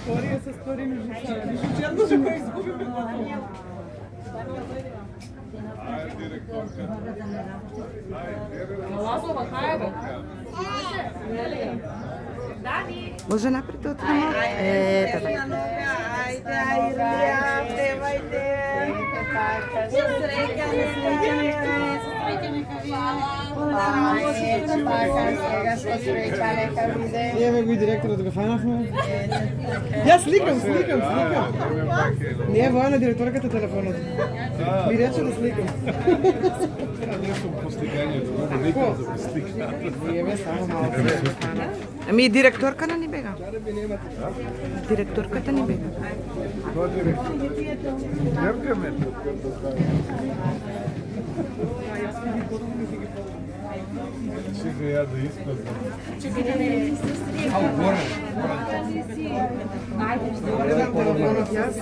Историја со стори ножица. Ножичето што го изгубиме. Лазова, хајбе. Дани. Може напред да отидемо? Ето така. Ајде, ајде, певајте. Еве го и директорот го фанавме. Јас сликам. Не е војна директорката телефонот. Ми рече да сликам. Не сум постигањето, но никога да постигнам. Еве само малку. Ами директорката ни бега. Директорката ни бега. Тоа директор. Јавгаме. Сега ја да испазнам. Телефонот јас.